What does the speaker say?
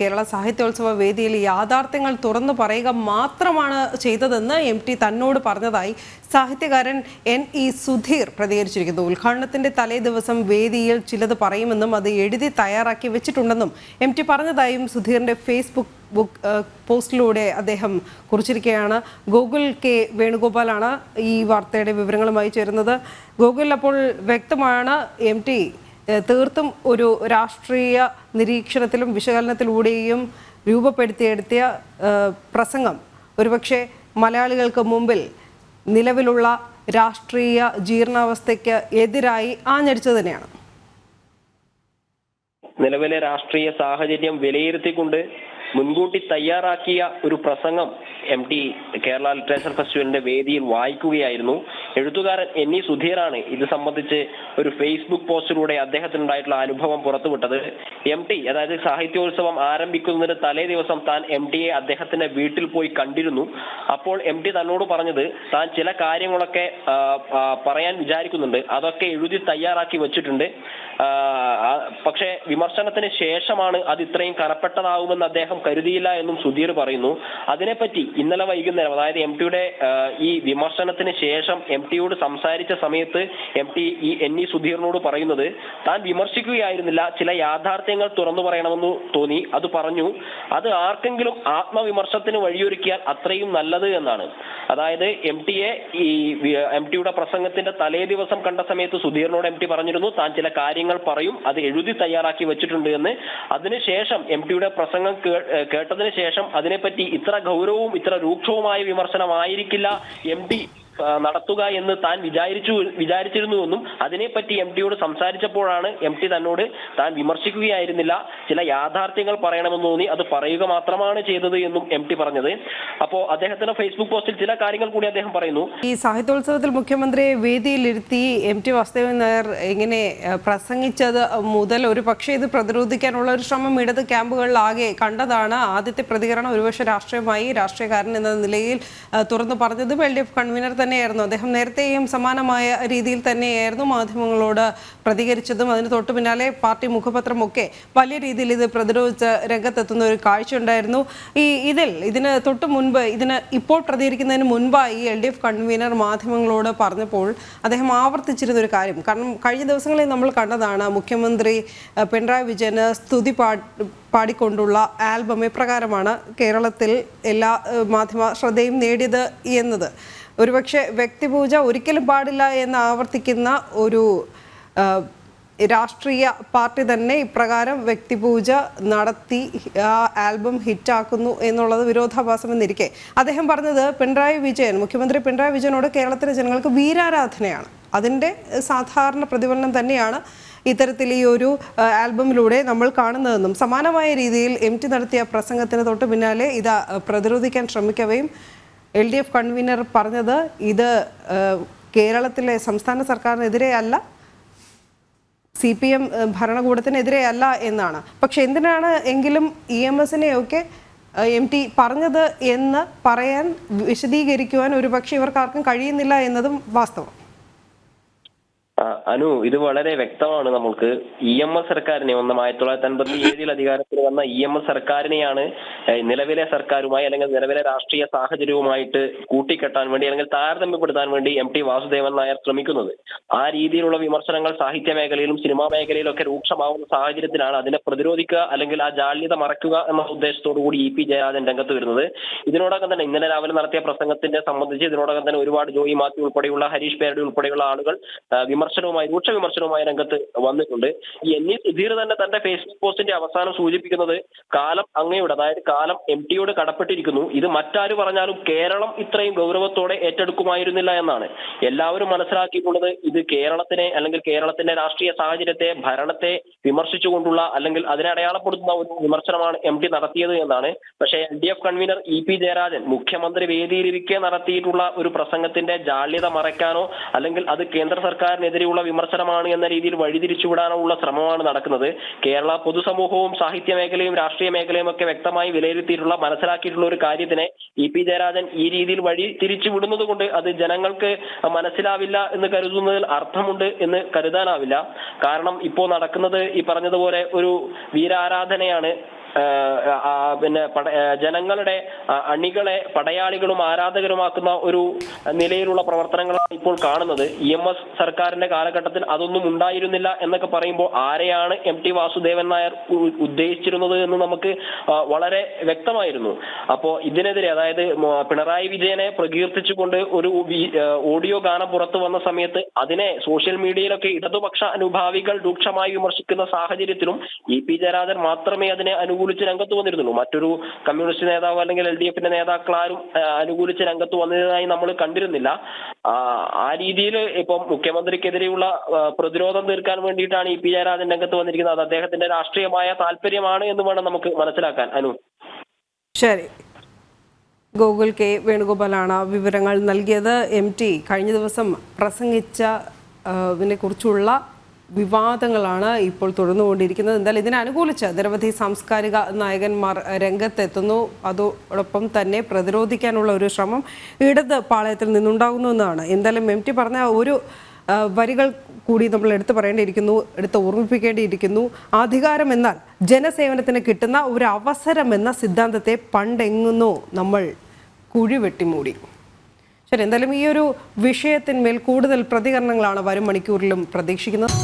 കേരള സാഹിത്യോത്സവ വേദിയിൽ യാഥാർത്ഥ്യങ്ങൾ തുറന്നു പറയുക മാത്രമാണ് ചെയ്തതെന്ന് MT തന്നോട് പറഞ്ഞതായി സാഹിത്യകാരൻ NE സുധീർ പ്രതികരിച്ചിരിക്കുന്നു. ഉദ്ഘാടനത്തിന്റെ തലേ ദിവസം വേദിയിൽ ചിലത് പറയുമെന്നും അത് എഴുതി തയ്യാറാക്കി വെച്ചിട്ടുണ്ടെന്നും MT പറഞ്ഞതായും സുധീറിന്റെ ഫേസ്ബുക്ക് പോസ്റ്റിലൂടെ അദ്ദേഹം കുറിച്ചിരിക്കുകയാണ്. ഗോകുൽ K വേണുഗോപാലാണ് ഈ വാർത്തയുടെ വിവരങ്ങളുമായി ചേരുന്നത്. ഗോകുൽ, അപ്പോൾ വ്യക്തമാണ് MT തീർത്തും ഒരു രാഷ്ട്രീയ നിരീക്ഷണത്തിലും വിശകലനത്തിലൂടെയും രൂപപ്പെടുത്തിയെടുത്തിയ പ്രസംഗം ഒരുപക്ഷെ മലയാളികൾക്ക് മുമ്പിൽ നിലവിലുള്ള രാഷ്ട്രീയ ജീർണാവസ്ഥയ്ക്ക് എതിരായി ആഞ്ഞടിച്ചത് തന്നെയാണ്. നിലവിലെ രാഷ്ട്രീയ സാഹചര്യം വിലയിരുത്തിക്കൊണ്ട് മുൻകൂട്ടി തയ്യാറാക്കിയ ഒരു പ്രസംഗം MT കേരള ലിറ്ററേച്ചർ ഫെസ്റ്റിവലിന്റെ വേദിയിൽ വായിക്കുകയായിരുന്നു. എഴുത്തുകാരൻ NE സുധീറാണ് ഇത് സംബന്ധിച്ച് ഒരു ഫേസ്ബുക്ക് പോസ്റ്റിലൂടെ അദ്ദേഹത്തിനുണ്ടായിട്ടുള്ള അനുഭവം പുറത്തുവിട്ടത്. MT, അതായത് സാഹിത്യോത്സവം ആരംഭിക്കുന്നതിന് തലേ ദിവസം താൻ MTയെ അദ്ദേഹത്തിന്റെ വീട്ടിൽ പോയി കണ്ടിരുന്നു. അപ്പോൾ MT തന്നോട് പറഞ്ഞത് താൻ ചില കാര്യങ്ങളൊക്കെ പറയാൻ വിചാരിക്കുന്നുണ്ട്, അതൊക്കെ എഴുതി തയ്യാറാക്കി വെച്ചിട്ടുണ്ട്. പക്ഷേ വിമർശനത്തിന് ശേഷമാണ് അത് ഇത്രയും കനപ്പെട്ടതാവുമെന്ന് അദ്ദേഹം കരുതിയില്ല എന്നും സുധീർ പറയുന്നു. അതിനെപ്പറ്റി ഇന്നലെ വൈകുന്നേരം, അതായത് MTയുടെ ഈ വിമർശനത്തിന് ശേഷം MTയോട് സംസാരിച്ച സമയത്ത് MT ഈ NE സുധീറിനോട് പറയുന്നത് താൻ വിമർശിക്കുകയായിരുന്നില്ല, ചില യാഥാർത്ഥ്യങ്ങൾ തുറന്നു പറയണമെന്ന് തോന്നി, അത് പറഞ്ഞു. അത് ആർക്കെങ്കിലും ആത്മവിമർശനത്തിന് വഴിയൊരുക്കിയാൽ അത്രയും നല്ലത് എന്നാണ്. അതായത് MTയുടെ പ്രസംഗത്തിന്റെ തലേ ദിവസം കണ്ട സമയത്ത് സുധീറിനോട് MT പറഞ്ഞിരുന്നു താൻ ചില കാര്യങ്ങൾ പറയും, അത് എഴുതി തയ്യാറാക്കി വെച്ചിട്ടുണ്ട് എന്ന്. അതിനുശേഷം MTയുടെ പ്രസംഗം കേട്ടതിന് ശേഷം അതിനെപ്പറ്റി ഇത്ര ഗൗരവവും ഇത്ര രൂക്ഷവുമായ വിമർശനമായിരിക്കില്ല MT നടത്തുക എന്ന് താൻ വിചാരിച്ചിരുന്നുവെന്നും അതിനെപ്പറ്റി MTയോട് സംസാരിച്ചപ്പോഴാണ് MT തന്നോട് താൻ വിമർശിക്കുകയായിരുന്നില്ല, ചില യാഥാർത്ഥ്യങ്ങൾ പറയണമെന്ന് തോന്നി, അത് പറയുക മാത്രമാണ് ചെയ്തത് എന്നും MT പറഞ്ഞത്. അപ്പോൾ അദ്ദേഹത്തിന്റെ ഫേസ്ബുക്ക് പോസ്റ്റിൽ ചില കാര്യങ്ങൾ കൂടി അദ്ദേഹം പറയുന്നു. ഈ സാഹിത്യോത്സവത്തിൽ മുഖ്യമന്ത്രിയെ വേദിയിലിരുത്തി MT വാസുദേവൻ നായർ ഇങ്ങനെ പ്രസംഗിച്ചത് മുതൽ ഒരു പക്ഷേ ഇത് പ്രതിരോധിക്കാനുള്ള ഒരു ശ്രമം ഇടത് ക്യാമ്പുകളിലാകെ കണ്ടതാണ്. ആദ്യത്തെ പ്രതികരണം ഒരുപക്ഷെ രാഷ്ട്രീയക്കാരൻ എന്ന നിലയിൽ തുറന്നു പറഞ്ഞത് LDF കൺവീനർ തന്നെയായിരുന്നു. അദ്ദേഹം നേരത്തെയും സമാനമായ രീതിയിൽ തന്നെയായിരുന്നു മാധ്യമങ്ങളോട് പ്രതികരിച്ചതും. അതിന് തൊട്ടു പിന്നാലെ പാർട്ടി മുഖപത്രമൊക്കെ വലിയ രീതിയിൽ ഇത് പ്രതിരോധിച്ച് രംഗത്തെത്തുന്ന ഒരു കാഴ്ച ഉണ്ടായിരുന്നു. ഇതിന് തൊട്ട് മുൻപ്, ഇപ്പോൾ പ്രതികരിക്കുന്നതിന് മുൻപായി LDF കൺവീനർ മാധ്യമങ്ങളോട് പറഞ്ഞപ്പോൾ അദ്ദേഹം ആവർത്തിച്ചിരുന്ന ഒരു കാര്യം, കാരണം കഴിഞ്ഞ ദിവസങ്ങളിൽ നമ്മൾ കണ്ടതാണ് മുഖ്യമന്ത്രി പിണറായി വിജയന് സ്തുതി പാടിക്കൊണ്ടുള്ള ആൽബം എപ്രകാരമാണ് കേരളത്തിൽ എല്ലാ മാധ്യമ ശ്രദ്ധയും നേടിയത് എന്നത്. ഒരുപക്ഷെ വ്യക്തിപൂജ ഒരിക്കലും പാടില്ല എന്ന് ആവർത്തിക്കുന്ന ഒരു രാഷ്ട്രീയ പാർട്ടി തന്നെ ഇപ്രകാരം വ്യക്തിപൂജ നടത്തി ആ ആൽബം ഹിറ്റാക്കുന്നു എന്നുള്ളത് വിരോധാഭാസമെന്നിരിക്കെ അദ്ദേഹം പറഞ്ഞത് മുഖ്യമന്ത്രി പിണറായി വിജയനോട് കേരളത്തിലെ ജനങ്ങൾക്ക് വീരാരാധനയാണ്. അതിൻ്റെ സാധാരണ പ്രതിഫലനം തന്നെയാണ് ഇത്തരത്തിൽ ഈ ഒരു ആൽബമിലൂടെ നമ്മൾ കാണുന്നതെന്നും സമാനമായ രീതിയിൽ MT നടത്തിയ പ്രസംഗത്തിന് തൊട്ട് പിന്നാലെ ഇത് പ്രതിരോധിക്കാൻ ശ്രമിക്കവെയും LDF കൺവീനർ പറഞ്ഞത് ഇത് കേരളത്തിലെ സംസ്ഥാന സർക്കാരിനെതിരെ അല്ല, CPM ഭരണകൂടത്തിനെതിരെ അല്ല എന്നാണ്. പക്ഷെ എന്തിനാണ് എങ്കിലും EMSനെയൊക്കെ MT പറഞ്ഞത് എന്ന് പറയാൻ വിശദീകരിക്കുവാൻ ഒരുപക്ഷെ ഇവർക്കാർക്കും കഴിയുന്നില്ല എന്നതും വാസ്തവം. അനു, ഇത് വളരെ വ്യക്തമാണ്. നമുക്ക് EMS സർക്കാരിനെ 1957 അധികാരത്തിൽ വന്ന EMS സർക്കാരിനെയാണ് നിലവിലെ സർക്കാരുമായി അല്ലെങ്കിൽ നിലവിലെ രാഷ്ട്രീയ സാഹചര്യവുമായിട്ട് കൂട്ടിക്കെട്ടാൻ വേണ്ടി അല്ലെങ്കിൽ താരതമ്യപ്പെടുത്താൻ വേണ്ടി MT വാസുദേവൻ നായർ ശ്രമിക്കുന്നത്. ആ രീതിയിലുള്ള വിമർശനങ്ങൾ സാഹിത്യ മേഖലയിലും സിനിമാ മേഖലയിലും ഒക്കെ രൂക്ഷമാവുന്ന സാഹചര്യത്തിലാണ് അതിനെ പ്രതിരോധിക്കുക അല്ലെങ്കിൽ ആ ജാള്യത മറയ്ക്കുക എന്ന ഉദ്ദേശത്തോടു കൂടി EP ജയരാജൻ രംഗത്ത് വരുന്നത്. ഇതിനോടകം തന്നെ ഇന്നലെ രാവിലെ നടത്തിയ പ്രസംഗത്തിന്റെ സംബന്ധിച്ച് ഇതിനോടകം തന്നെ ഒരുപാട് ജോയി മാത്യു ഉൾപ്പെടെയുള്ള ഹരീഷ് പേരടി ഉൾപ്പെടെയുള്ള ആളുകൾ രൂക്ഷ വിമർശനവുമായി രംഗത്ത് വന്നിട്ടുണ്ട്. ഈ NE സുധീർ തന്നെ തന്റെ ഫേസ്ബുക്ക് പോസ്റ്റിന്റെ അവസാനം സൂചിപ്പിക്കുന്നത് കാലം അങ്ങയുടെ, അതായത് കാലം MTയോട് കടപ്പെട്ടിരിക്കുന്നു, ഇത് മറ്റാര് പറഞ്ഞാലും കേരളം ഇത്രയും ഗൗരവത്തോടെ ഏറ്റെടുക്കുമായിരുന്നില്ല എന്നാണ്. എല്ലാവരും മനസ്സിലാക്കിയിട്ടുള്ളത് ഇത് കേരളത്തിനെ അല്ലെങ്കിൽ കേരളത്തിന്റെ രാഷ്ട്രീയ സാഹചര്യത്തെ, ഭരണത്തെ വിമർശിച്ചുകൊണ്ടുള്ള അല്ലെങ്കിൽ അതിനെ അടയാളപ്പെടുത്തുന്ന ഒരു വിമർശനമാണ് MT നടത്തിയത് എന്നാണ്. പക്ഷേ LDF കൺവീനർ EP ജയരാജൻ മുഖ്യമന്ത്രി വേദിയിലിരിക്കെ നടത്തിയിട്ടുള്ള ഒരു പ്രസംഗത്തിന്റെ ജാള്യത മറയ്ക്കാനോ അല്ലെങ്കിൽ അത് കേന്ദ്ര സർക്കാരിനെതിരെയുള്ള വിമർശനമാണ് എന്ന രീതിയിൽ വഴിതിരിച്ചുവിടാനുള്ള ശ്രമമാണ് നടക്കുന്നത്. കേരള പൊതുസമൂഹവും സാഹിത്യ മേഖലയും രാഷ്ട്രീയ മേഖലയും ഒക്കെ വ്യക്തമായി വിലയിരുത്തിയിട്ടുള്ള മനസ്സിലാക്കിയിട്ടുള്ള ഒരു കാര്യത്തിനെ EP ജയരാജൻ ഈ രീതിയിൽ വഴി തിരിച്ചു വിടുന്നത് കൊണ്ട് അത് ജനങ്ങൾക്ക് മനസ്സിലാവില്ല എന്ന് കരുതുന്നതിൽ അർത്ഥമുണ്ട് എന്ന് കരുതാനാവില്ല. കാരണം ഇപ്പോൾ നടക്കുന്നത് ഈ പറഞ്ഞതുപോലെ ഒരു വീരാരാധനയാണ്. പിന്നെ ജനങ്ങളുടെ അണികളെ പടയാളികളും ആരാധകരുമാക്കുന്ന ഒരു നിലയിലുള്ള പ്രവർത്തനങ്ങളാണ് ഇപ്പോൾ കാണുന്നത്. EMS സർക്കാരിന്റെ കാലഘട്ടത്തിൽ അതൊന്നും ഉണ്ടായിരുന്നില്ല എന്നൊക്കെ പറയുമ്പോൾ ആരെയാണ് MT വാസുദേവൻ നായർ ഉദ്ദേശിച്ചിരുന്നത് എന്ന് നമുക്ക് വളരെ വ്യക്തമായിരുന്നു. അപ്പോ ഇതിനെതിരെ, അതായത് പിണറായി വിജയനെ പ്രകീർത്തിച്ചുകൊണ്ട് ഒരു ഓഡിയോ ഗാനം പുറത്തു വന്ന സമയത്ത് അതിനെ സോഷ്യൽ മീഡിയയിലൊക്കെ ഇടതുപക്ഷ അനുഭാവികൾ രൂക്ഷമായി വിമർശിക്കുന്ന സാഹചര്യത്തിലും EP ജയരാജൻ മാത്രമേ അതിനെ അനുകൂലിച്ച് രംഗത്ത് വന്നിരുന്നുള്ളൂ. മറ്റൊരു കമ്മ്യൂണിസ്റ്റ് നേതാവ് അല്ലെങ്കിൽ LDF-ന്റെ നേതാക്കളാരും അനുകൂലിച്ച് രംഗത്ത് വന്നതായി നമ്മൾ കണ്ടിരുന്നില്ല. ആ രീതിയിൽ ഇപ്പം മുഖ്യമന്ത്രിക്കെതിരെയുള്ള പ്രതിരോധം തീർക്കാൻ വേണ്ടിയിട്ടാണ് EP ജയരാജൻ രംഗത്ത് വന്നിരിക്കുന്നത്. അത് അദ്ദേഹത്തിന്റെ രാഷ്ട്രീയമായ താല്പര്യമാണ് എന്ന് വേണം നമുക്ക് മനസ്സിലാക്കാൻ. അനു, ശരി. ഗോകുൽ K. വേണുഗോപാലാണ് വിവരങ്ങൾ നൽകിയത്. MT കഴിഞ്ഞ ദിവസം പ്രസംഗിച്ചതിനെ കുറിച്ചുള്ള വിവാദങ്ങളാണ് ഇപ്പോൾ തുടർന്നുകൊണ്ടിരിക്കുന്നത്. എന്തായാലും ഇതിനെ അനുകൂലിച്ച് നിരവധി സാംസ്കാരിക നായകന്മാർ രംഗത്തെത്തുന്നു. അതോടൊപ്പം തന്നെ പ്രതിരോധിക്കാനുള്ള ഒരു ശ്രമം ഇടത് പാളയത്തിൽ നിന്നുണ്ടാകുന്നു. എന്തായാലും MT പറഞ്ഞ ഒരു വരികൾ കൂടി നമ്മൾ എടുത്ത് ഓർമ്മിപ്പിക്കേണ്ടിയിരിക്കുന്നു. അധികാരം എന്നാൽ ജനസേവനത്തിന് കിട്ടുന്ന ഒരു അവസരം എന്ന സിദ്ധാന്തത്തെ പണ്ടെങ്ങുന്നോ നമ്മൾ കുഴിവെട്ടിമൂടി. ശരി, എന്തായാലും ഈ ഒരു വിഷയത്തിന്മേൽ കൂടുതൽ പ്രതികരണങ്ങളാണ് വരും മണിക്കൂറിലും പ്രതീക്ഷിക്കുന്നത്.